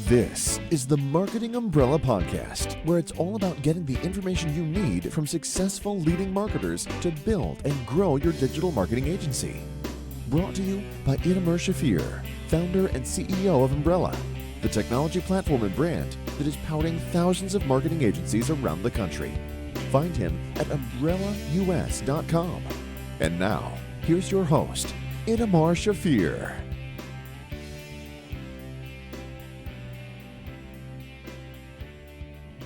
This is the Marketing Umbrella Podcast, where it's all about getting the information you need from successful leading marketers to build and grow your digital marketing agency. Brought to you by Itamar Shafir, founder and CEO of Umbrella, the technology platform and brand that is powering thousands of marketing agencies around the country. Find him at umbrellaus.com. And now, here's your host, Itamar Shafir.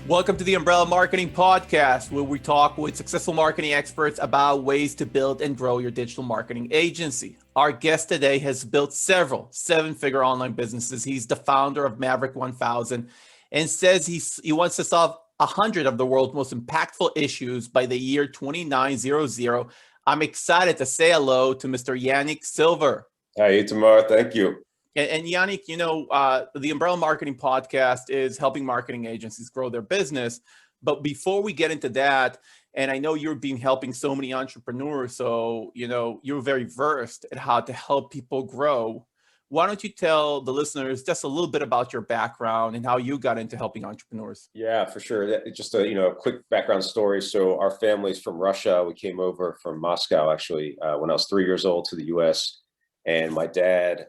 Welcome to the Umbrella Marketing Podcast, where we talk with successful marketing experts about ways to build and grow your digital marketing agency. Our guest today has built several seven-figure online businesses. He's the founder of Maverick 1000 and says he wants to solve 100 of the world's most impactful issues by the year 2900. I'm excited to say hello to Mr. Yanik Silver. Hi, Itamar. Thank you. And Yanik, the Umbrella Marketing Podcast is helping marketing agencies grow their business. But before we get into that, and I know you've been helping so many entrepreneurs, so, you're very versed at how to help people grow. Why don't you tell the listeners just a little bit about your background and how you got into helping entrepreneurs? Yeah, for sure. Just a quick background story. So our family's from Russia. We came over from Moscow, actually, when I was 3 years old to the U.S. And my dad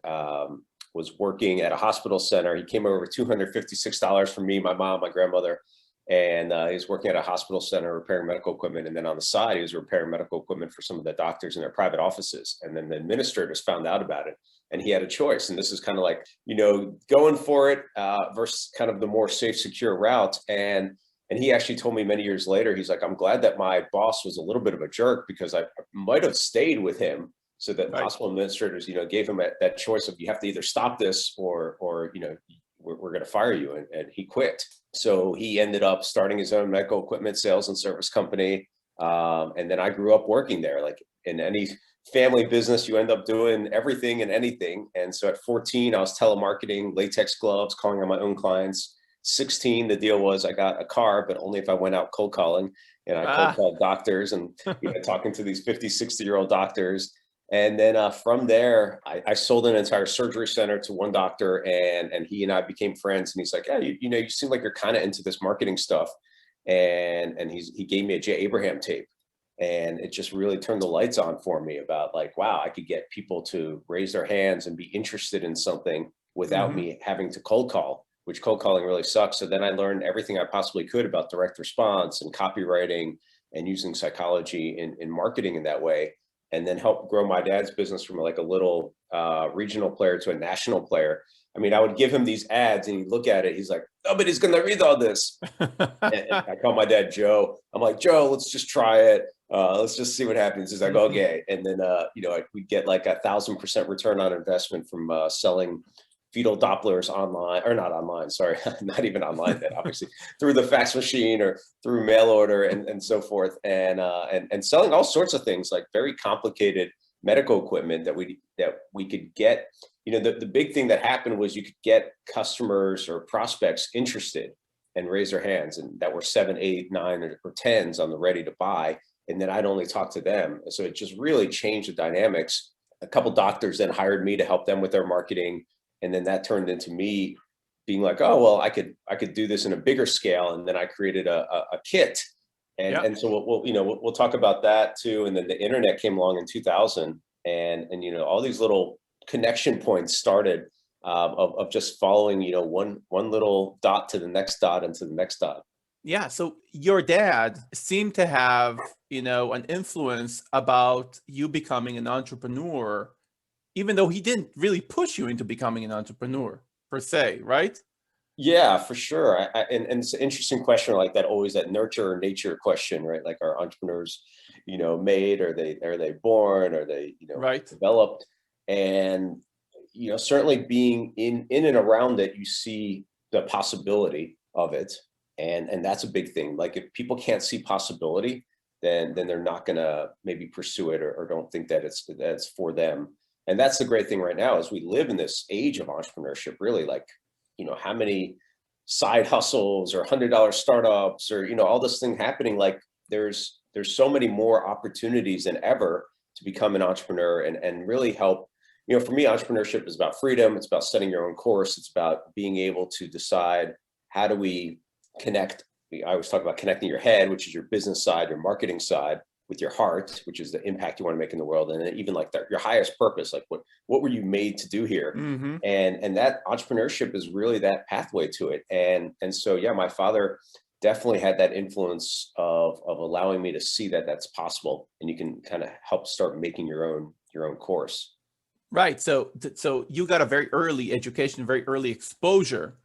was working at a hospital center. He came over $256 for me, my mom, my grandmother, and he was working at a hospital center repairing medical equipment. And then on the side, he was repairing medical equipment for some of the doctors in their private offices. And then the administrators found out about it, and he had a choice. And this is kind of like, going for it versus kind of the more safe, secure route. And he actually told me many years later, he's like, I'm glad that my boss was a little bit of a jerk, because I might have stayed with him. So that hospital administrators, gave him that choice of, you have to either stop this or we're going to fire you. And he quit. So he ended up starting his own medical equipment sales and service company. And then I grew up working there. Like in any family business, you end up doing everything and anything. And so at 14, I was telemarketing, latex gloves, calling on my own clients. 16, the deal was I got a car, but only if I went out cold calling. And I cold called doctors and talking to these 50, 60-year-old doctors. And then from there, I sold an entire surgery center to one doctor, and he and I became friends. And he's like, yeah, you seem like you're kind of into this marketing stuff. And he gave me a Jay Abraham tape, and it just really turned the lights on for me about like, wow, I could get people to raise their hands and be interested in something without me having to cold call, which cold calling really sucks. So then I learned everything I possibly could about direct response and copywriting and using psychology in marketing in that way. And then help grow my dad's business from like a little regional player to a national player. I mean, I would give him these ads and he'd look at it. He's like, nobody's going to read all this. and I call my dad Joe. I'm like, Joe, let's just try it. Let's just see what happens. He's like, okay. And then, we get like 1,000% return on investment from selling fetal Dopplers online, or not online, sorry, not even online, then obviously through the fax machine or through mail order and so forth. And selling all sorts of things, like very complicated medical equipment that we could get. The big thing that happened was you could get customers or prospects interested and raise their hands, and that were 7, 8, 9, or 10s on the ready to buy. And then I'd only talk to them. So it just really changed the dynamics. A couple doctors then hired me to help them with their marketing. And then that turned into me being like, oh, well, I could do this in a bigger scale. And then I created a kit. And so we'll talk about that too. And then the internet came along in 2000, and all these little connection points started of just following, one little dot to the next dot and to the next dot. Yeah. So your dad seemed to have, an influence about you becoming an entrepreneur, even though he didn't really push you into becoming an entrepreneur per se, right? Yeah, for sure. And it's an interesting question, like that, always that nurture or nature question, right? Like, are entrepreneurs, made, are they born, are they, developed? And, certainly being in and around it, you see the possibility of it. And that's a big thing. Like if people can't see possibility, then they're not gonna maybe pursue it or don't think that it's for them. And that's the great thing right now is we live in this age of entrepreneurship, really, like, how many side hustles or $100 startups or, all this thing happening. Like there's so many more opportunities than ever to become an entrepreneur and really help, for me, entrepreneurship is about freedom. It's about setting your own course. It's about being able to decide, how do we connect? I always talk about connecting your head, which is your business side, your marketing side, with your heart, which is the impact you want to make in the world. And then even like your highest purpose, like what were you made to do here? Mm-hmm. And that entrepreneurship is really that pathway to it. And so, yeah, my father definitely had that influence of allowing me to see that that's possible, and you can kind of help start making your own course. Right. So you got a very early education, very early exposure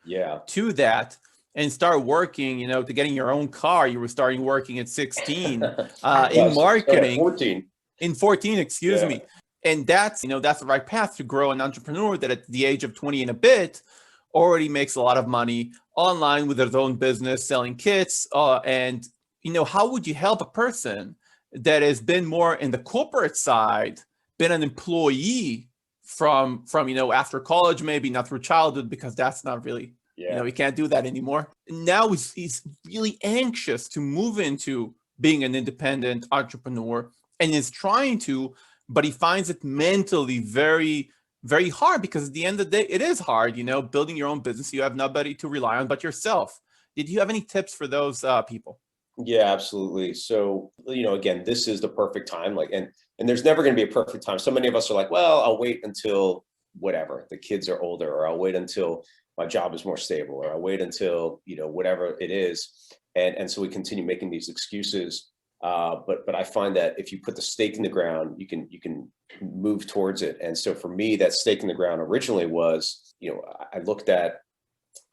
to that, and start working, to getting your own car. You were starting working at 16 in marketing. 14. In 14, excuse me. And that's the right path to grow an entrepreneur that at the age of 20 and a bit already makes a lot of money online with their own business, selling kits. And how would you help a person that has been more in the corporate side, been an employee from after college, maybe not through childhood, because that's not really, he can't do that anymore. Now he's really anxious to move into being an independent entrepreneur, and is trying to, but he finds it mentally very, very hard, because at the end of the day, it is hard, building your own business. You have nobody to rely on but yourself. Did you have any tips for those people? Yeah, absolutely. So, again, this is the perfect time. And there's never going to be a perfect time. So many of us are like, well, I'll wait until whatever, the kids are older, or I'll wait until my job is more stable, or I'll wait until, whatever it is. And so we continue making these excuses. But I find that if you put the stake in the ground, you can move towards it. And so for me, that stake in the ground originally was, I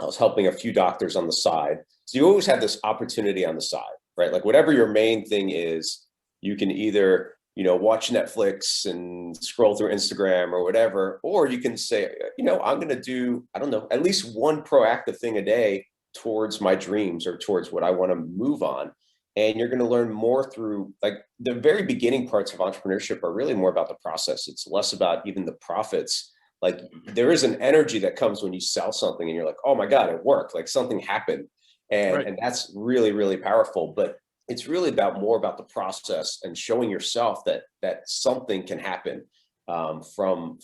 was helping a few doctors on the side. So you always have this opportunity on the side, right? Like whatever your main thing is, you can either, watch Netflix and scroll through Instagram or whatever, or you can say, I'm going to do, I don't know, at least one proactive thing a day towards my dreams or towards what I want to move on. And you're going to learn more through, like, the very beginning parts of entrepreneurship are really more about the process. It's less about even the profits. Like, there is an energy that comes when you sell something and you're like, oh my God, it worked. Like, something happened. And that's really, really powerful. But it's really more about the process and showing yourself that something can happen from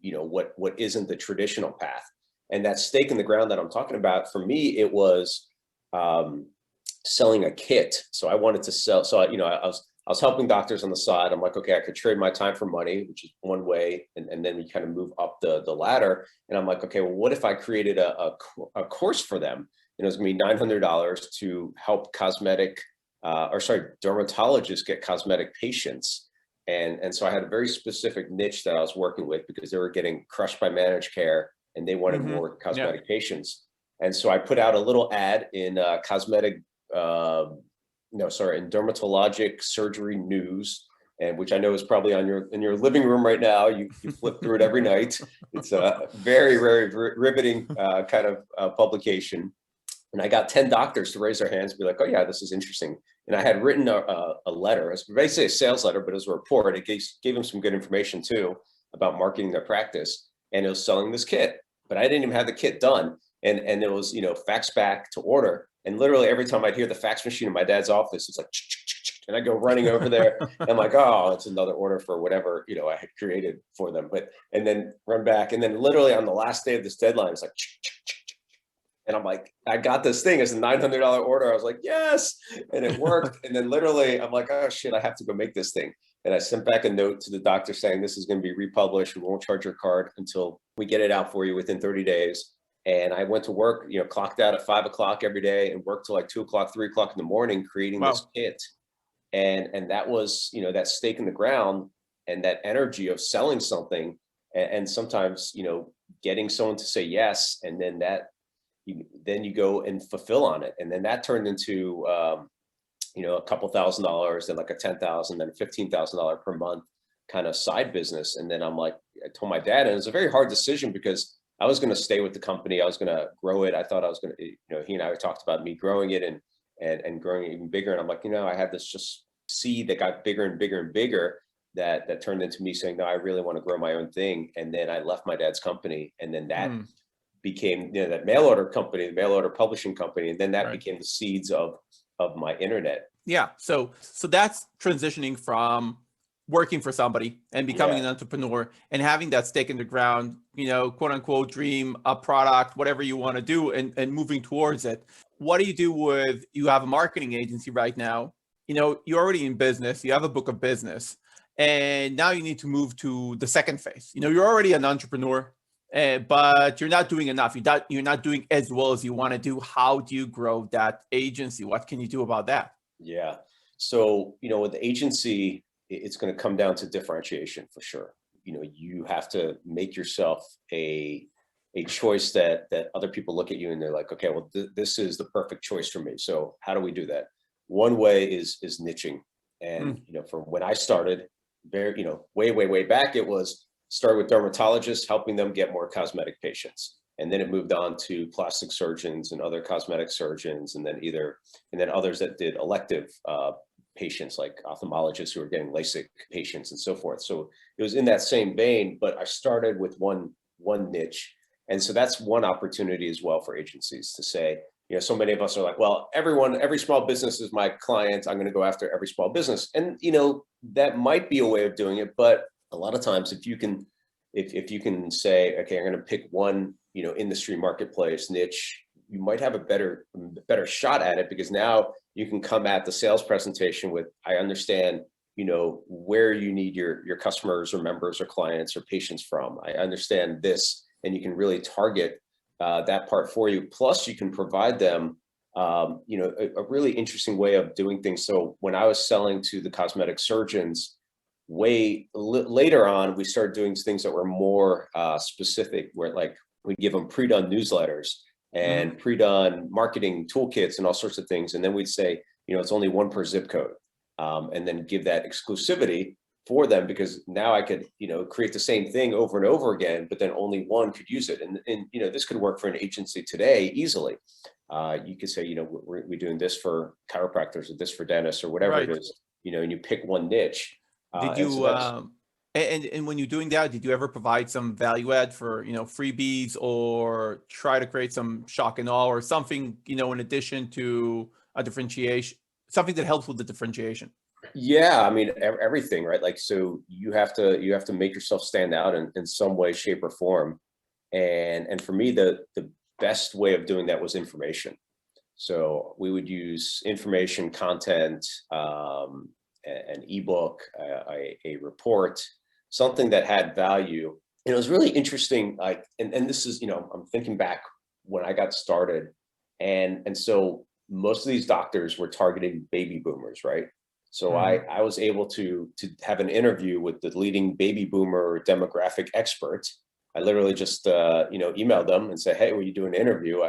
what isn't the traditional path. And that stake in the ground that I'm talking about, for me, it was selling a kit. So I wanted to sell. So I was helping doctors on the side. I'm like, okay, I could trade my time for money, which is one way, and then we kind of move up the ladder. And I'm like, okay, well, what if I created a course for them? And it was gonna be $900 to help dermatologists get cosmetic patients. And so I had a very specific niche that I was working with, because they were getting crushed by managed care and they wanted more cosmetic patients. And so I put out a little ad in in Dermatologic Surgery News, and which I know is probably in your living room right now. You flip through it every night. It's a very, very riveting kind of publication. And I got 10 doctors to raise their hands and be like, oh yeah, this is interesting. And I had written a letter. It's basically a sales letter, but it was a report. It gave them some good information too about marketing their practice. And it was selling this kit, but I didn't even have the kit done. And it was, fax back to order. And literally every time I'd hear the fax machine in my dad's office, it's like, and I go running over there. And I'm like, oh, it's another order for whatever, I had created for them. And then run back. And then literally on the last day of this deadline, it's like, and I'm like, I got this thing as a $900 order. I was like, yes. And it worked. And then literally I'm like, oh shit, I have to go make this thing. And I sent back a note to the doctor saying, this is going to be republished. We won't charge your card until we get it out for you within 30 days. And I went to work, clocked out at 5 o'clock every day and worked till like 2 o'clock, 3 o'clock in the morning, creating this kit. And that was, that stake in the ground and that energy of selling something. And sometimes, getting someone to say yes. And then then you go and fulfill on it. And then that turned into, a couple $1,000s, then like a $10,000, then $15,000 per month kind of side business. And then I'm like, I told my dad, and it was a very hard decision, because I was going to stay with the company. I was going to grow it. I thought I was going to, he and I talked about me growing it and growing it even bigger. And I'm like, I had this just seed that got bigger and bigger and bigger that turned into me saying, no, I really want to grow my own thing. And then I left my dad's company, and then that became, that mail order company, the mail order publishing company. And then that became the seeds of my internet. Yeah. So that's transitioning from working for somebody and becoming an entrepreneur and having that stake in the ground, quote unquote, dream, a product, whatever you want to do, and moving towards it. What do you do with, you have a marketing agency right now, you're already in business, you have a book of business, and now you need to move to the second phase. You're already an entrepreneur, but you're not doing enough. You're not doing as well as you want to do. How do you grow that agency? What can you do about that? Yeah. So, with the agency, it's going to come down to differentiation for sure. You have to make yourself a choice that other people look at you and they're like, okay, well, this is the perfect choice for me. So how do we do that? One way is niching. And, from when I started way back, it was start with dermatologists, helping them get more cosmetic patients. And then it moved on to plastic surgeons and other cosmetic surgeons, and then others that did elective patients like ophthalmologists who were getting LASIK patients and so forth. So it was in that same vein, but I started with one niche. And so that's one opportunity as well for agencies to say, so many of us are like, well, every small business is my client. I'm going to go after every small business. And, that might be a way of doing it. But a lot of times if you can say, okay, I'm going to pick one, industry marketplace niche, you might have a better shot at it, because now you can come at the sales presentation with, I understand, where you need your customers or members or clients or patients from. I understand this, and you can really target that part for you. Plus you can provide them, a really interesting way of doing things. So when I was selling to the cosmetic surgeons, later on, we started doing things that were more specific, where like we give them pre-done newsletters and pre-done marketing toolkits and all sorts of things. And then we'd say, it's only one per zip code, and then give that exclusivity for them, because now I could, create the same thing over and over again, but then only one could use it. And this could work for an agency today easily. You could say, we're doing this for chiropractors or this for dentists or whatever it is, and you pick one niche. Did you, and when you're doing that, did you ever provide some value add for, freebies, or try to create some shock and awe or something, in addition to a differentiation, something that helps with the differentiation? Yeah, I mean, everything, right? Like, so you have to make yourself stand out in some way, shape, or form. And for me, the best way of doing that was information. So we would use information, content, an ebook, a report, something that had value. And it was really interesting. Like, and this is, I'm thinking back when I got started, and so most of these doctors were targeting baby boomers, right? So I was able to have an interview with the leading baby boomer demographic expert. I literally just emailed them and said, hey, will you do an interview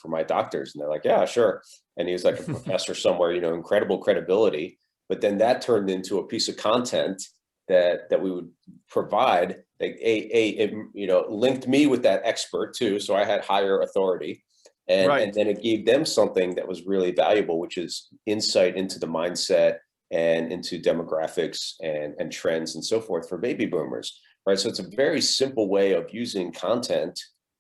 for my doctors? And they're like, yeah, sure. And he was like a professor somewhere, incredible credibility. But then that turned into a piece of content that we would provide. It linked me with that expert too, so I had higher authority. And then it gave them something that was really valuable, which is insight into the mindset and into demographics and trends and so forth for baby boomers, right? So it's a very simple way of using content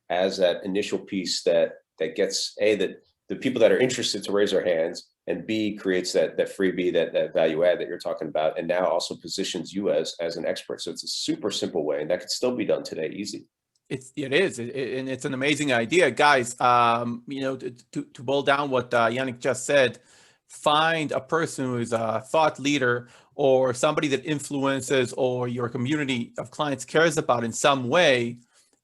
as that initial piece that gets that the people that are interested to raise their hands, and B, creates that freebie, that value add that you're talking about, and now also positions you as an expert. So it's a super simple way, and that could still be done today, easy. It is, and it's an amazing idea, guys. To boil down what Yannick just said, find a person who is a thought leader or somebody that influences or your community of clients cares about in some way,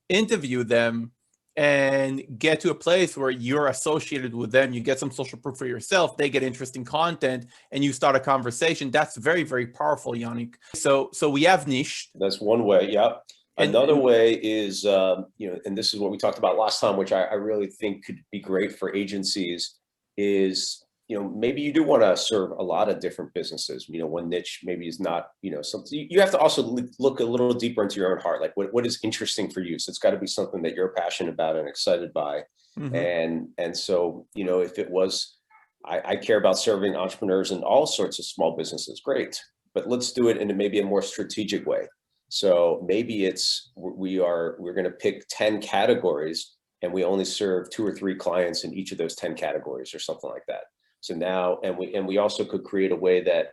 interview them, and get to a place where you're associated with them. You get some social proof for yourself. They get interesting content, and you start a conversation. That's very, very powerful, Yannick. So we have niche. That's one way. Yep. Another way is, and this is what we talked about last time, which I really think could be great for agencies, is, maybe you do want to serve a lot of different businesses. One niche maybe is not, something. You have to also look a little deeper into your own heart. Like, what is interesting for you? So it's got to be something that you're passionate about and excited by. And so, if it was, I care about serving entrepreneurs in all sorts of small businesses, great. But let's do it in maybe a more strategic way. So maybe we're going to pick 10 categories, and we only serve 2 or 3 clients in each of those 10 categories or something like that. So now, and we also could create a way that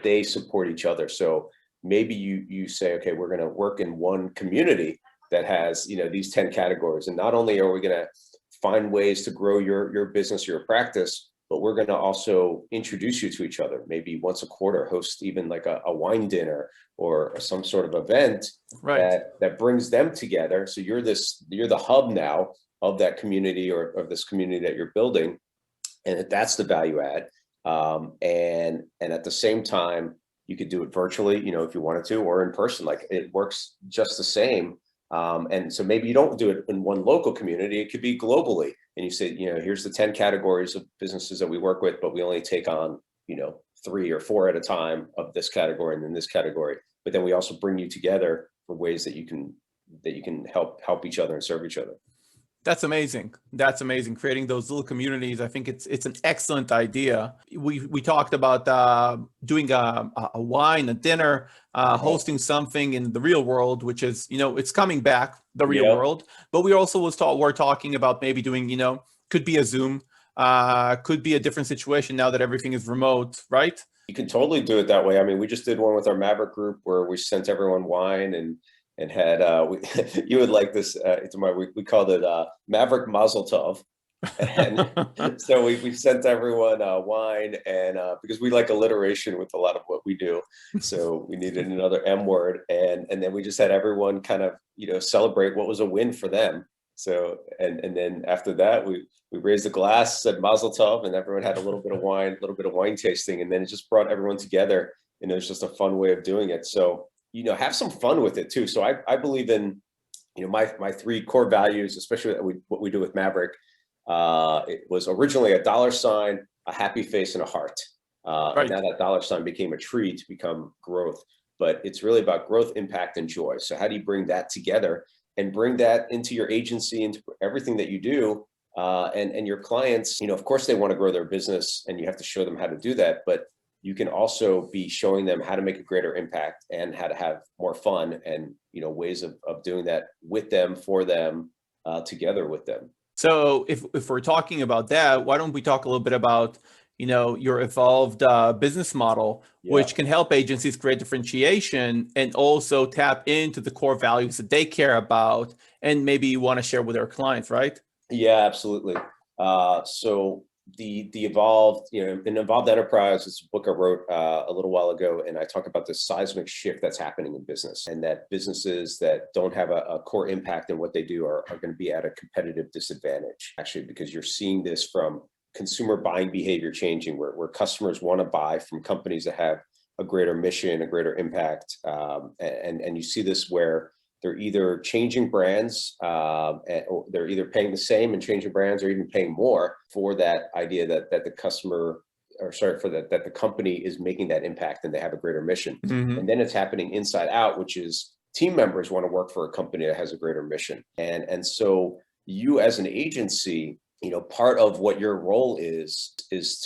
they support each other. So maybe you say, okay, we're going to work in one community that has, these 10 categories. And not only are we going to find ways to grow your business or your practice, but we're going to also introduce you to each other. Maybe once a quarter, host even like a wine dinner or some sort of event that brings them together. So you're the hub now of that community or of this community that you're building. And that's the value add. And at the same time, you could do it virtually, if you wanted to, or in person. Like, it works just the same. And so maybe you don't do it in one local community, it could be globally. And you say, here's the 10 categories of businesses that we work with, but we only take on, 3 or 4 at a time of this category and then this category. But then we also bring you together for ways that you can help each other and serve each other. That's amazing. That's amazing. Creating those little communities. I think it's an excellent idea. We talked about doing a wine, a dinner, hosting something in the real world, which is, it's coming back, the real world. But we also we're talking about maybe doing, could be a Zoom, could be a different situation now that everything is remote, right? You can totally do it that way. I mean, we just did one with our Maverick group where we sent everyone wine and had you would like this, Itamar, we called it Maverick Mazel Tov. And so we sent everyone wine, and because we like alliteration with a lot of what we do, so we needed another M word, and then we just had everyone kind of celebrate what was a win for them. So and then after that we raised a glass, said Mazel Tov, and everyone had a little bit of wine tasting, and then it just brought everyone together, and it was just a fun way of doing it. So have some fun with it too. So I believe in, my 3 core values, especially what we do with Maverick. It was originally a $, a happy face, and a heart. And now that $sign became a tree to become growth. But it's really about growth, impact, and joy. So how do you bring that together and bring that into your agency, into everything that you do? And your clients, of course, they want to grow their business, and you have to show them how to do that. But you can also be showing them how to make a greater impact and how to have more fun and, ways of doing that with them, for them, together with them. So if we're talking about that, why don't we talk a little bit about, your evolved business model, which can help agencies create differentiation and also tap into the core values that they care about and maybe want to share with their clients, right? Yeah, absolutely. So the evolved, an evolved enterprise is a book I wrote a little while ago, and I talk about this seismic shift that's happening in business, and that businesses that don't have a core impact in what they do are going to be at a competitive disadvantage, actually, because you're seeing this from consumer buying behavior changing, where customers want to buy from companies that have a greater mission, a greater impact, and you see this where they're either changing brands, or they're either paying the same and changing brands, or even paying more for that idea that the customer, or sorry, for that the company is making that impact and they have a greater mission. And then it's happening inside out, which is team members want to work for a company that has a greater mission. And so you as an agency, part of what your role is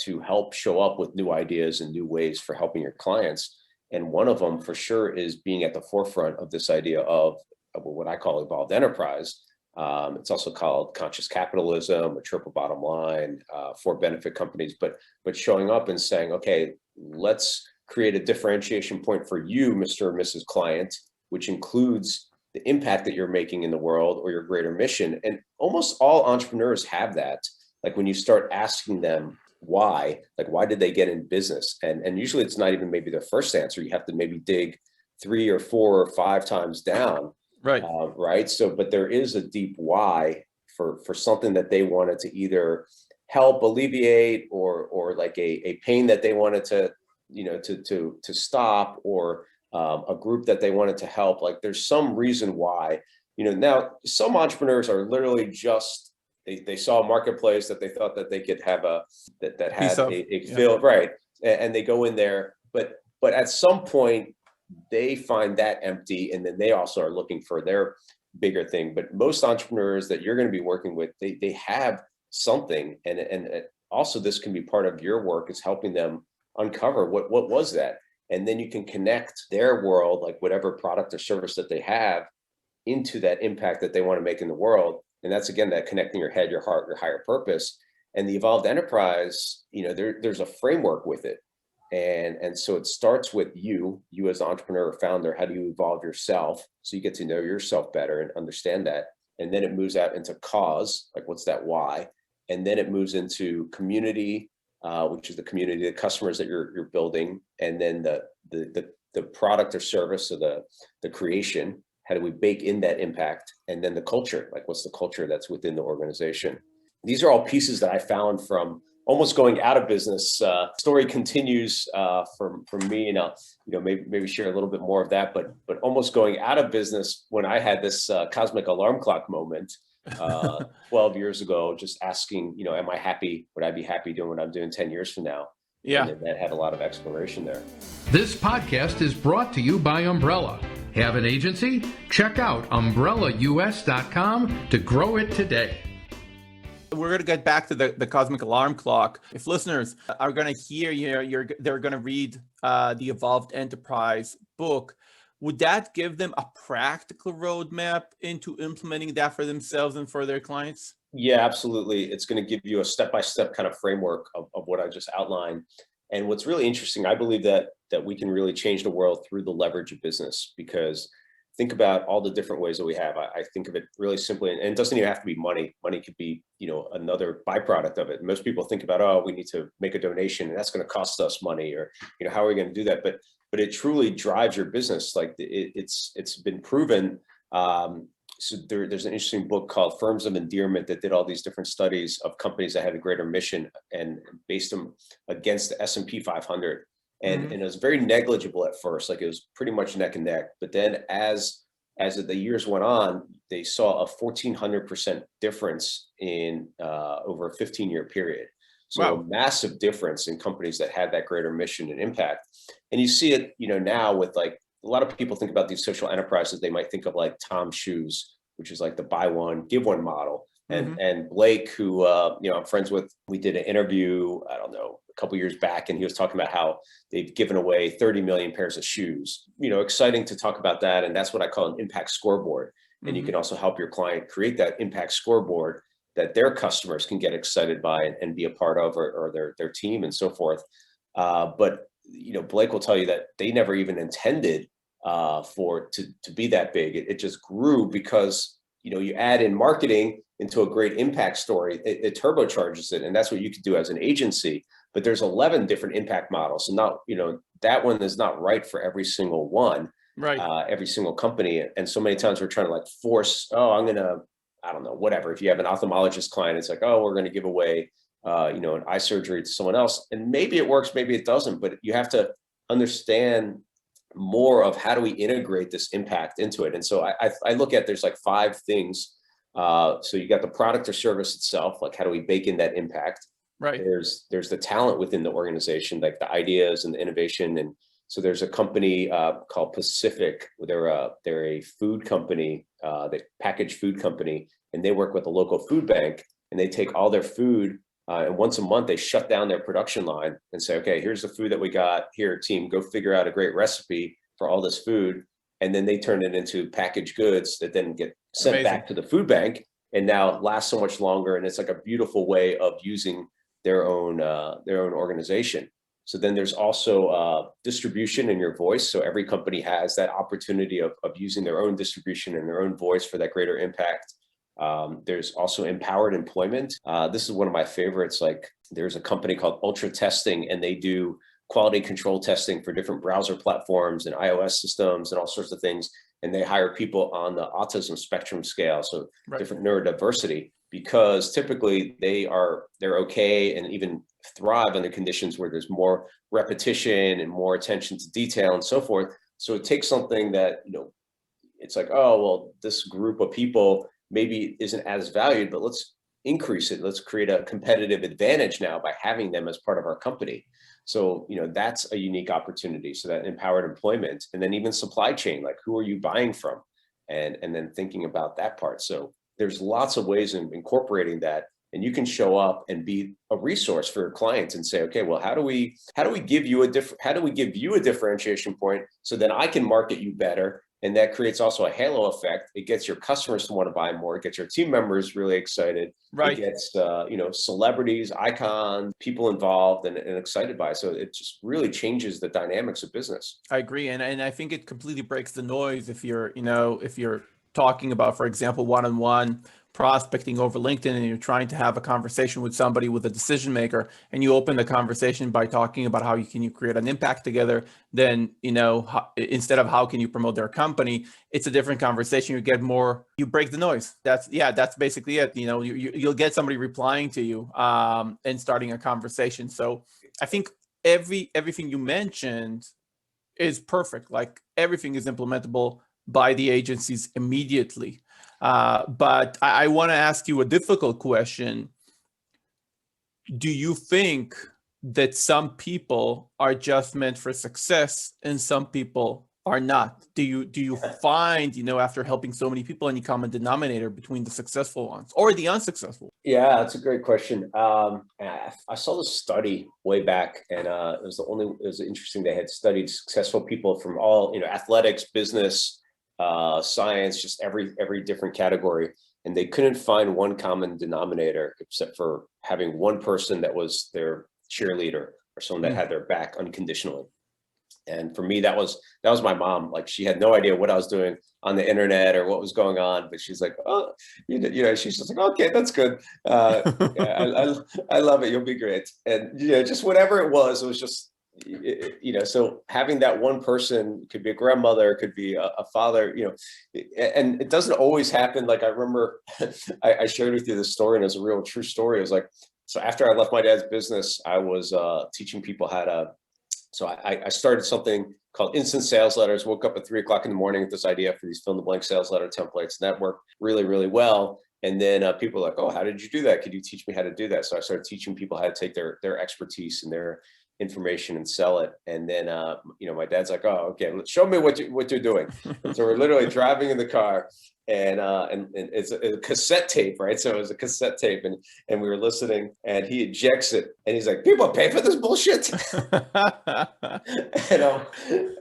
to help show up with new ideas and new ways for helping your clients. And one of them for sure is being at the forefront of this idea of what I call evolved enterprise. It's also called conscious capitalism, a triple bottom line, for benefit companies, but showing up and saying, okay, let's create a differentiation point for you, Mr. or Mrs. Client, which includes the impact that you're making in the world or your greater mission. And almost all entrepreneurs have that. Like when you start asking them, why did they get in business? And usually it's not even maybe their first answer. You have to maybe dig 3 or 4 or 5 times down. Right. So, but there is a deep why for something that they wanted to either help alleviate or like a pain that they wanted to, to stop, or a group that they wanted to help. Like there's some reason why, now some entrepreneurs are literally just, they saw a marketplace that they thought that they could have that had a field, right? And they go in there, but at some point they find that empty, and then they also are looking for their bigger thing. But most entrepreneurs that you're going to be working with, they have something, and also this can be part of your work, is helping them uncover what was that, and then you can connect their world, like whatever product or service that they have, into that impact that they want to make in the world. And that's, again, that connecting your head, your heart, your higher purpose. And the evolved enterprise, there's a framework with it. And so it starts with you as the entrepreneur or founder. How do you evolve yourself? So you get to know yourself better and understand that. And then it moves out into cause, like what's that why? And then it moves into community, which is the community, the customers that you're building. And then the product or service, so the creation, how do we bake in that impact? And then the culture, like what's the culture that's within the organization? These are all pieces that I found from almost going out of business. Story continues from me, and I'll maybe share a little bit more of that. But almost going out of business when I had this cosmic alarm clock moment 12 years ago, just asking, am I happy? Would I be happy doing what I'm doing 10 years from now? Yeah, and that had a lot of exploration there. This podcast is brought to you by Umbrella. Have an agency? Check out umbrellaus.com to grow it today. We're going to get back to the cosmic alarm clock. If listeners are going to hear they're going to read the Evolved Enterprise book, would that give them a practical roadmap into implementing that for themselves and for their clients? Yeah, absolutely. It's going to give you a step-by-step kind of framework of what I just outlined. And what's really interesting, I believe that we can really change the world through the leverage of business, because think about all the different ways that we have. I think of it really simply, and it doesn't even have to be money. Money could be, another byproduct of it. Most people think about, we need to make a donation and that's going to cost us money, or, how are we going to do that? But it truly drives your business. Like it's been proven. So there's an interesting book called Firms of Endearment that did all these different studies of companies that had a greater mission and based them against the S&P 500. And it was very negligible at first, like it was pretty much neck and neck. But then as the years went on, they saw a 1,400% difference in over a 15-year period. So wow. A massive difference in companies that had that greater mission and impact. And you see it, now with like, a lot of people think about these social enterprises, they might think of like Tom's Shoes, which is like the buy one, give one model. And Blake, who, I'm friends with, we did an interview, I don't know, a couple years back, and he was talking about how they've given away 30 million pairs of shoes. Exciting to talk about that. And that's what I call an impact scoreboard. And you can also help your client create that impact scoreboard that their customers can get excited by and be a part of, or their team and so forth. But Blake will tell you that they never even intended for it to be that big. It just grew because, you add in marketing into a great impact story, it turbocharges it. And that's what you could do as an agency. But there's 11 different impact models. And not, that one is not right for every single one, right? Every single company. And so many times we're trying to like force, I'm going to, I don't know, whatever. If you have an ophthalmologist client, it's like, we're going to give away, an eye surgery to someone else. And maybe it works, maybe it doesn't, but you have to understand more of how do we integrate this impact into it. And so I look at, there's like 5 things. So you got the product or service itself, like how do we bake in that impact? Right. There's the talent within the organization, like the ideas and the innovation. And so there's a company called Pacific. They're a food company, they package food company, and they work with a local food bank, and they take all their food and once a month they shut down their production line and say, okay, here's the food that we got here, team, go figure out a great recipe for all this food. And then they turn it into packaged goods that then get sent back to the food bank and now last so much longer. And it's like a beautiful way of using their own organization. So then there's also distribution in your voice. So every company has that opportunity of using their own distribution and their own voice for that greater impact. There's also empowered employment. This is one of my favorites. Like there's a company called Ultra Testing, and they do quality control testing for different browser platforms and iOS systems and all sorts of things. And they hire people on the autism spectrum scale. So different neurodiversity, because typically they're okay and even thrive under conditions where there's more repetition and more attention to detail and so forth. So it takes something that, it's like, this group of people maybe isn't as valued, but let's increase it. Let's create a competitive advantage now by having them as part of our company. So, that's a unique opportunity. So that empowered employment, and then even supply chain, like who are you buying from? And then thinking about that part. So there's lots of ways of incorporating that, and you can show up and be a resource for your clients and say, okay, well, how do we give you a differentiation point so then I can market you better And that creates also a halo effect. It gets your customers to want to buy more. It gets your team members really excited. Right. It gets, celebrities, icons, people involved and excited by it. So it just really changes the dynamics of business. I agree. And I think it completely breaks the noise if you're talking about, for example, one-on-one prospecting over LinkedIn and you're trying to have a conversation with somebody, with a decision maker, and you open the conversation by talking about how you create an impact together, then, instead of how can you promote their company, it's a different conversation. You break the noise. That's basically it. You'll get somebody replying to you and starting a conversation. So I think everything you mentioned is perfect. Like everything is implementable by the agencies immediately. But I want to ask you a difficult question. Do you think that some people are just meant for success and some people are not? Do you find, after helping so many people, any common denominator between the successful ones or the unsuccessful? Yeah, that's a great question. I saw this study way back, and it was interesting. They had studied successful people from all, athletics, business, science, just every different category. And they couldn't find one common denominator except for having one person that was their cheerleader or someone that had their back unconditionally. And for me, that was my mom. Like, she had no idea what I was doing on the internet or what was going on, but she's like, oh, she's just like, okay, that's good. I love it. You'll be great. And just whatever it was just, so having that one person, could be a grandmother, it could be a father, and it doesn't always happen. Like, I remember I shared with you this story, and it was a real true story. It was like, so after I left my dad's business, I was teaching people how to, so I started something called instant sales letters. Woke up at 3:00 in the morning with this idea for these fill in the blank sales letter templates, and that worked really, really well. And then people were like, oh, how did you do that? Could you teach me how to do that? So I started teaching people how to take their expertise and their information and sell it. And then my dad's like, oh, okay, show me what you're doing. And so we're literally driving in the car, and it's a cassette tape, right? So it was a cassette tape, and we were listening, and he ejects it, and he's like, people pay for this bullshit.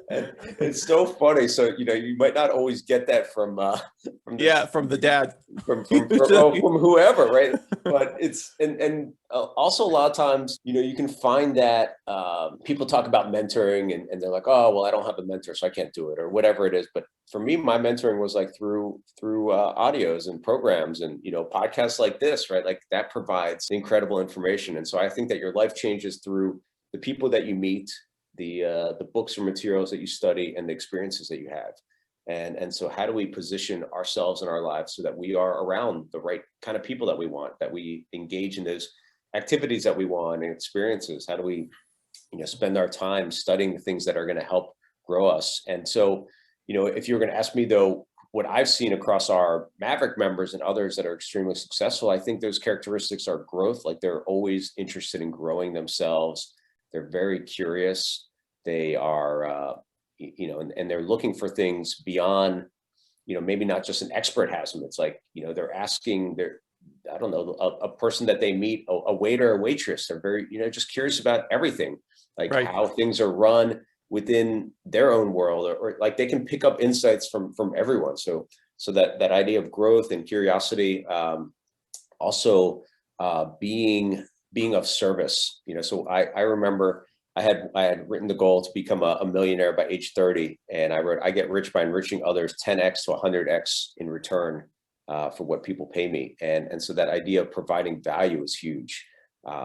And it's so funny. So you might not always get that from the dad, from whoever, right? But it's and also a lot of times you can find that people talk about mentoring, and they're like, oh, well, I don't have a mentor, so I can't do it, or whatever it is. But for me, my mentoring was like through audios and programs and podcasts like this, right? Like, that provides incredible information. And so I think that your life changes through the people that you meet, the books or materials that you study, and the experiences that you have. And so how do we position ourselves in our lives so that we are around the right kind of people that we want, that we engage in those activities that we want and experiences? How do we spend our time studying the things that are going to help grow us? And so if you're going to ask me, though, what I've seen across our Maverick members and others that are extremely successful, I think those characteristics are growth. Like, they're always interested in growing they're very curious. They are, and they're looking for things beyond, maybe not just an expert has them. It's like, they're asking I don't know, a person that they meet, a waiter or waitress. They're very, just curious about everything, like right. How things are run within their own world, or like they can pick up insights from everyone. So that idea of growth and curiosity, also being of service. So I remember I had written the goal to become a millionaire by age 30, and I wrote, I get rich by enriching others 10x to 100x in return for what people pay me. And so that idea of providing value is huge.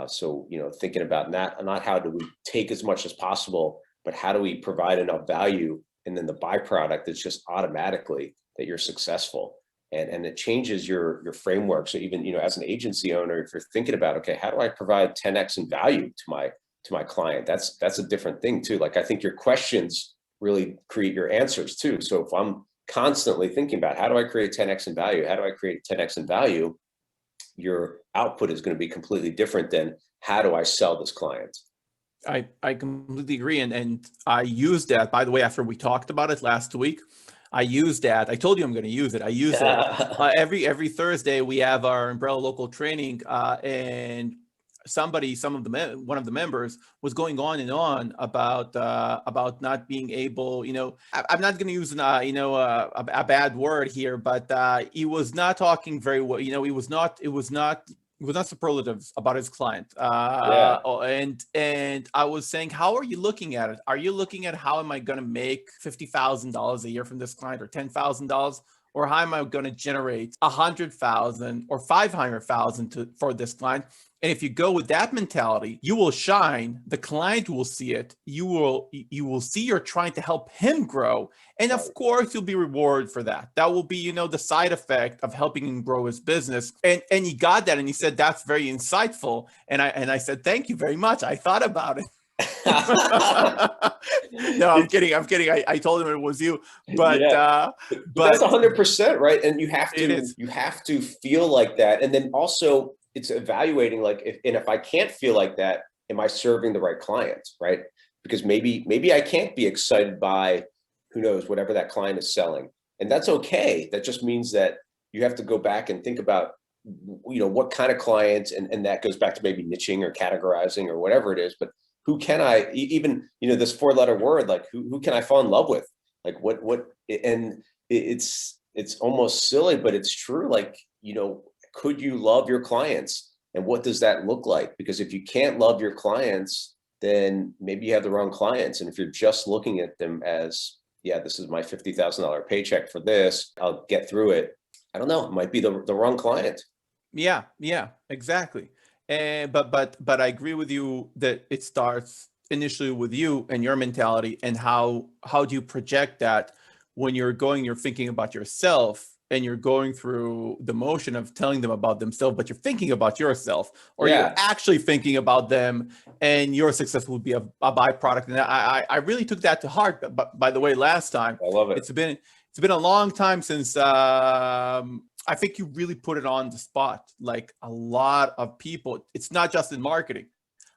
So thinking about not how do we take as much as possible, but how do we provide enough value, and then the byproduct is just automatically that you're successful, and it changes your framework. So even as an agency owner, if you're thinking about, okay, how do I provide 10x in value to my client? That's a different thing too. Like, I think your questions really create your answers too. So if I'm constantly thinking about how do I create 10x in value, your output is going to be completely different than how do I sell this client. I completely agree. And I used that, by the way, after we talked about it last week, I used that. I told you I'm going to use it. I use it every Thursday. We have our Umbrella local training. And one of the members was going on and on about not being able, I'm not going to use a bad word here, but he was not talking very well. It was not superlatives about his client. And I was saying, how are you looking at it? Are you looking at how am I going to make $50,000 a year from this client, or $10,000? Or how am I going to generate 100,000 or 500,000 for this client? And if you go with that mentality, you will shine. The client will see it. You will see you're trying to help him grow, and of course, you'll be rewarded for that. That will be, the side effect of helping him grow his business. And he got that, and he said that's very insightful. And I said thank you very much. I thought about it. No, I'm kidding. I told him it was you, but that's 100% right. And you have to feel like that. And then also it's evaluating, like, if I can't feel like that, am I serving the right client? Right. Because maybe I can't be excited by, who knows, whatever that client is selling. And that's okay. That just means that you have to go back and think about, what kind of clients, and that goes back to maybe niching or categorizing or whatever it is. But who can I even, this 4-letter word, like who can I fall in love with? Like what, and it's almost silly, but it's true. Like, could you love your clients, and what does that look like? Because if you can't love your clients, then maybe you have the wrong clients. And if you're just looking at them as, this is my $50,000 paycheck for this, I'll get through it. I don't know. It might be the wrong client. Yeah, exactly. But I agree with you that it starts initially with you and your mentality, and how do you project that when you're thinking about yourself, and you're going through the motion of telling them about themselves, but you're thinking about yourself, or you're actually thinking about them, and your success will be a byproduct. And I really took that to heart. But by the way, last time, I love it. It's been a long time since I think you really put it on the spot. Like, a lot of people, it's not just in marketing.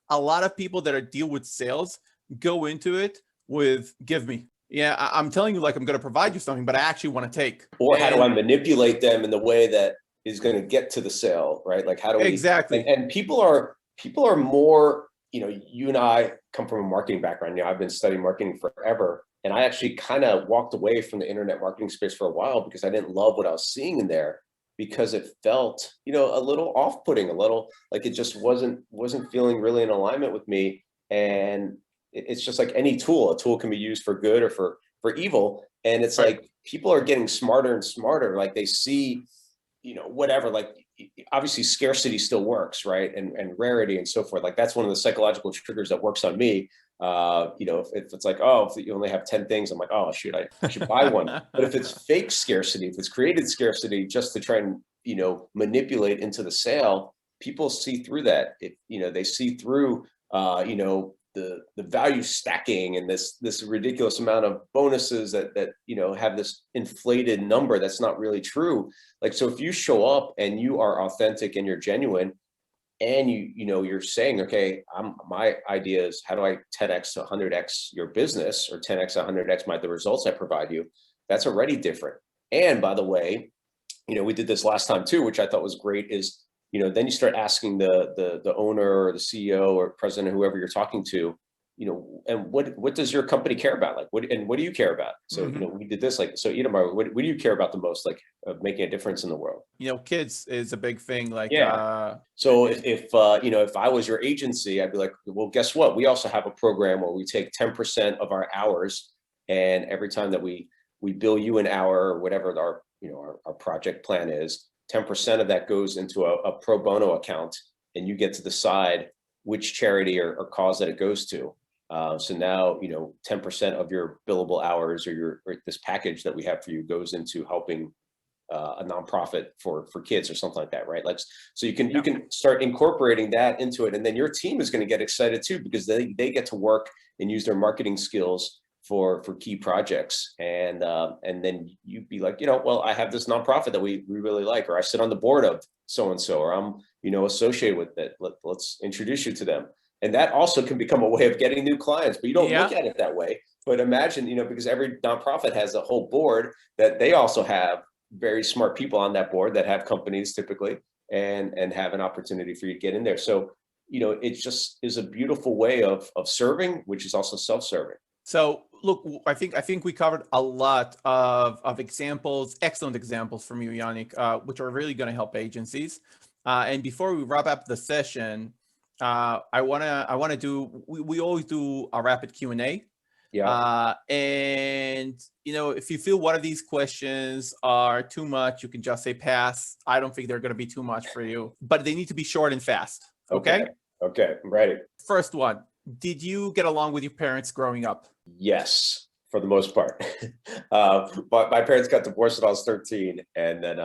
A lot of people that deal with sales go into it with, give me. Yeah, I'm telling you, like, I'm going to provide you something, but I actually want to take. Or how do I manipulate them in the way that is going to get to the sale, right? Like, how do we exactly? And people are more, you and I come from a marketing background. I've been studying marketing forever. And I actually kind of walked away from the internet marketing space for a while because I didn't love what I was seeing in there, because it felt, a little off-putting, a little like it just wasn't feeling really in alignment with me. And it's just like any tool. A tool can be used for good or for evil. And it's like people are getting smarter and smarter. Like, they see, whatever, like, obviously scarcity still works, right? And rarity and so forth. Like, that's one of the psychological triggers that works on me. If it's like, if you only have 10 things, I'm like, oh, shoot, I should buy one. But if it's fake scarcity, if it's created scarcity just to try and, manipulate into the sale, people see through that. They see through, the value stacking and this ridiculous amount of bonuses that have this inflated number that's not really true. Like, so if you show up and you are authentic and you're genuine, and you're saying, okay, my idea is, how do I 10x to 100x your business, or 10x to 100x the results I provide you? That's already different. And by the way, we did this last time too, which I thought was great, is then you start asking the owner or the CEO or president, whoever you're talking to, and what does your company care about? Like, what do you care about? So, we did this, like, so Itamar, what do you care about the most, like, of making a difference in the world? Kids is a big thing. Like, so if I was your agency, I'd be like, well, guess what? We also have a program where we take 10% of our hours, and every time that we bill you an hour, or whatever our project plan is, 10% of that goes into a pro bono account, and you get to decide which charity or cause that it goes to. So now, 10% of your billable hours, or this package that we have for you, goes into helping a nonprofit for kids or something like that, right? Like, so you can start incorporating that into it, and then your team is going to get excited too, because they get to work and use their marketing skills for key projects. And then you'd be like, well, I have this nonprofit that we really like, or I sit on the board of so-and-so, or I'm, associated with it. Let's introduce you to them. And that also can become a way of getting new clients, but you don't look at it that way. But imagine, because every nonprofit has a whole board that they also have very smart people on that board that have companies typically, and have an opportunity for you to get in there. So, it just is a beautiful way of serving, which is also self-serving. So look, I think we covered a lot of examples, excellent examples from you, Yanik, which are really going to help agencies. And before we wrap up the session, I wanna do. We always do a rapid Q&A. Yeah. And if you feel one of these questions are too much, you can just say pass. I don't think they're going to be too much for you, but they need to be short and fast. Okay. Okay. I'm ready. First one. Did you get along with your parents growing up? Yes, for the most part. But my parents got divorced when I was 13, and then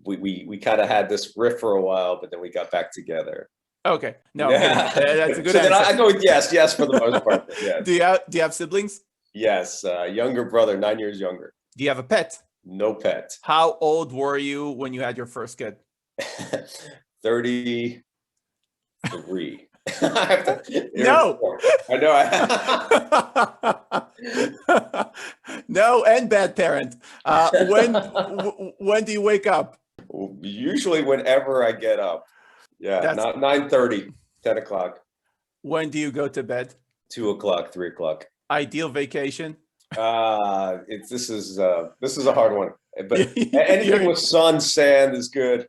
we kind of had this rift for a while, but then we got back together. Okay, no, that's a good so answer. Then I go with yes for the most part. Yes. Do you have siblings? Yes, younger brother, 9 years younger. Do you have a pet? No pet. How old were you when you had your first kid? 33. No. I know. No, and bad parent. When do you wake up? Usually whenever I get up. Yeah, not 9:30, 10 o'clock. When do you go to bed? 2 o'clock, 3 o'clock. Ideal vacation? This is a hard one, but anything with sun, sand is good.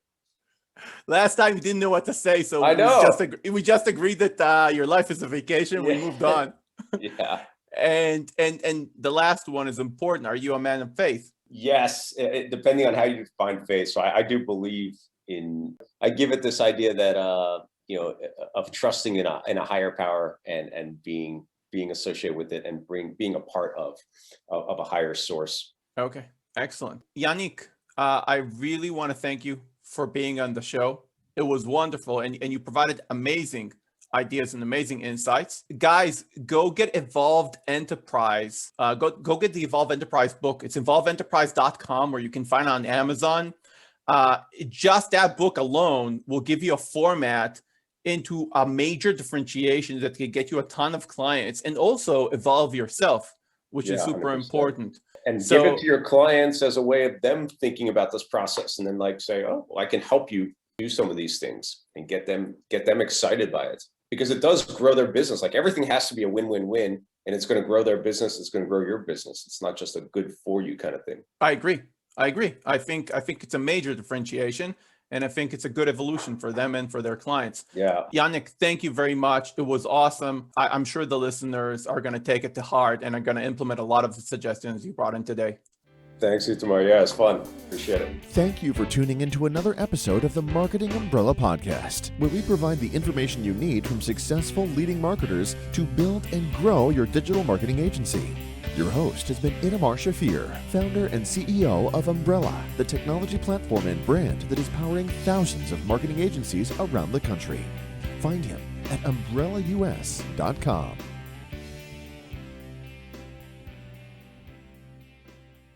Last time you didn't know what to say, so I know. we just agreed that your life is a vacation. We moved on. Yeah. And the last one is important. Are you a man of faith? Yes, depending on how you define faith. So I do believe I give it this idea that of trusting in a higher power and being associated with it and being a part of a higher source. Okay, excellent. Yanik, I really want to thank you for being on the show. It was wonderful, and you provided amazing ideas and amazing insights. Guys, go get Evolved Enterprise. Go get the Evolved Enterprise book. It's evolveenterprise.com, where you can find it on Amazon. Just that book alone will give you a format into a major differentiation that can get you a ton of clients and also evolve yourself, which is super 100%. Important. And give it to your clients as a way of them thinking about this process, and then say, oh, well, I can help you do some of these things and get them excited by it, because it does grow their business. Like, everything has to be a win-win-win, and it's going to grow their business. It's going to grow your business. It's not just a good for you kind of thing. I agree. I think it's a major differentiation, and I think it's a good evolution for them and for their clients. Yeah. Yanik, thank you very much. It was awesome. I'm sure the listeners are going to take it to heart and are going to implement a lot of the suggestions you brought in today. Thanks, Itamar. Yeah, it's fun. Appreciate it. Thank you for tuning into another episode of the Marketing Umbrella Podcast, where we provide the information you need from successful leading marketers to build and grow your digital marketing agency. Your host has been Itamar Shafir, founder and CEO of Umbrella, the technology platform and brand that is powering thousands of marketing agencies around the country. Find him at umbrellaus.com.